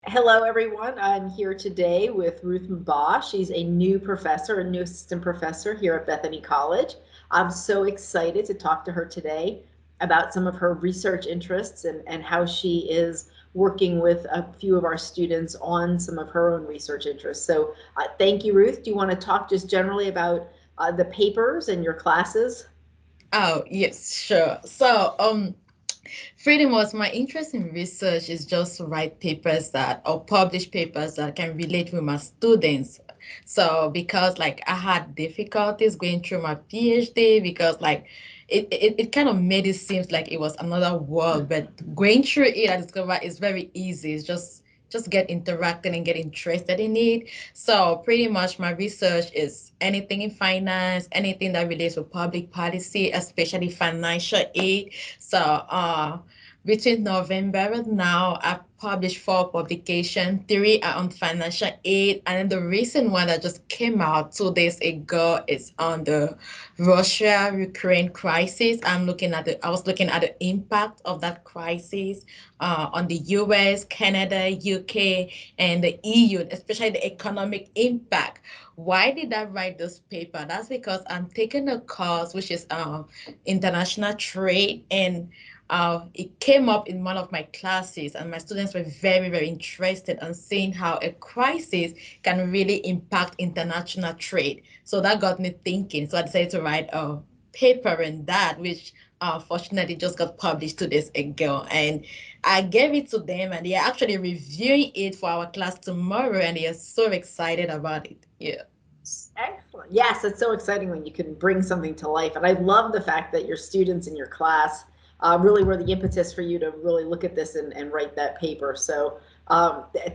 Hello, everyone. I'm here today with Ruth Mbah. She's a new professor, a new assistant professor here at Bethany College. I'm so excited to talk to her today about some of her research interests and how she is working with a few of our students on some of her own research interests. So thank you, Ruth. Do you want to talk just generally about the papers and your classes? Oh, yes, sure. Pretty much my interest in research is just to write papers that or publish papers that can relate with my students. So because like I had difficulties going through my PhD because like it kind of made it seems like it was another world, but going through it I discovered it's very easy. It's just get interacted and get interested in it. So pretty much my research is anything in finance, anything that relates to public policy, especially financial aid. Between November and now, I've published four publications. Three are on financial aid, and then the recent one that just came out 2 days ago is on the Russia-Ukraine crisis. I was looking at the impact of that crisis on the US, Canada, UK, and the EU, especially the economic impact. Why did I write this paper? That's because I'm taking a course which is international trade, and it came up in one of my classes, and my students were very, very interested in seeing how a crisis can really impact international trade. So that got me thinking. So I decided to write a paper on that, which fortunately just got published 2 days ago. And I gave it to them, and they are actually reviewing it for our class tomorrow, and they are so excited about it. Yeah. Excellent. Yes, it's so exciting when you can bring something to life. And I love the fact that your students in your class really were the impetus for you to really look at this and write that paper. So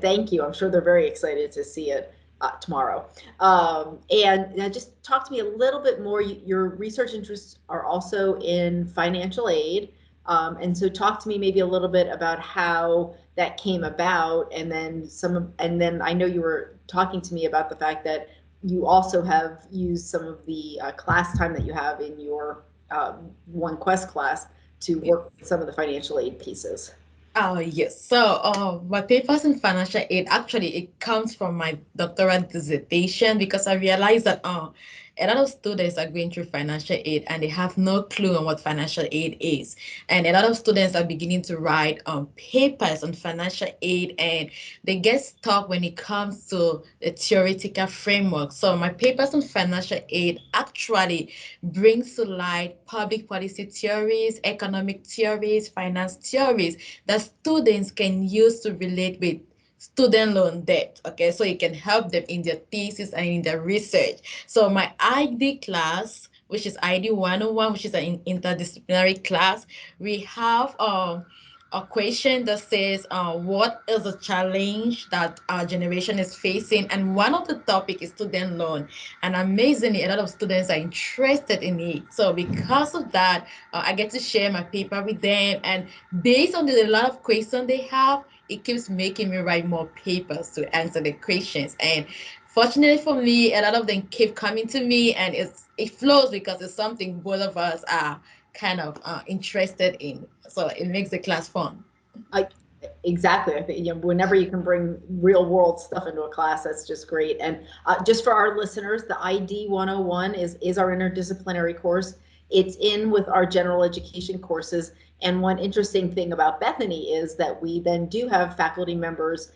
thank you. I'm sure they're very excited to see it tomorrow. And now just talk to me a little bit more. Your research interests are also in financial aid. And so talk to me maybe a little bit about how that came about. And then I know you were talking to me about the fact that you also have used some of the class time that you have in your One Quest class to work with some of the financial aid pieces. Oh, yes. My papers in financial aid actually it comes from my doctoral dissertation because I realized that a lot of students are going through financial aid and they have no clue on what financial aid is. And a lot of students are beginning to write papers on financial aid and they get stuck when it comes to the theoretical framework. So my papers on financial aid actually brings to light public policy theories, economic theories, finance theories that students can use to relate with student loan debt. Okay, so it can help them in their thesis and in their research. So my ID class, which is ID 101, which is an interdisciplinary class, we have a question that says, what is the challenge that our generation is facing? And one of the topic is student loan. And amazingly, a lot of students are interested in it. So because of that, I get to share my paper with them. And based on a lot of questions they have, it keeps making me write more papers to answer the questions. And fortunately for me, a lot of them keep coming to me, and it flows because it's something both of us are kind of interested in. So it makes the class fun. I exactly. I think whenever you can bring real world stuff into a class, that's just great. And just for our listeners, the ID 101 is our interdisciplinary course. It's in with our general education courses. And one interesting thing about Bethany is that we then do have faculty members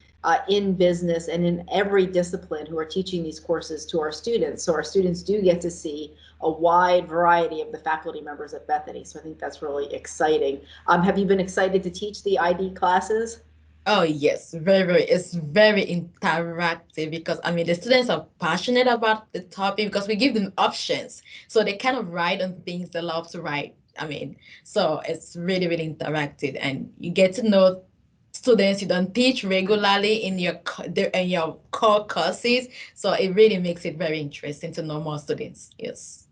in business and in every discipline who are teaching these courses to our students. So our students do get to see a wide variety of the faculty members at Bethany. So I think that's really exciting. Have you been excited to teach the ID classes? Oh yes, very, very. It's very interactive because I mean the students are passionate about the topic because we give them options. So they kind of write on things they love to write. I mean, so it's really, really interactive and you get to know students you don't teach regularly in in your core courses. So it really makes it very interesting to know more students. Yes.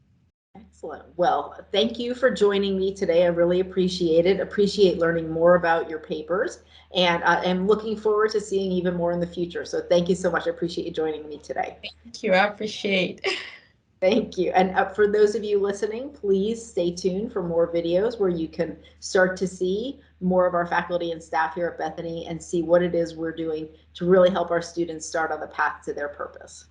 Excellent. Well, thank you for joining me today. I really appreciate it. Appreciate learning more about your papers, and I'm looking forward to seeing even more in the future. So thank you so much. I appreciate you joining me today. Thank you. I appreciate. Thank you. And for those of you listening, please stay tuned for more videos where you can start to see more of our faculty and staff here at Bethany and see what it is we're doing to really help our students start on the path to their purpose.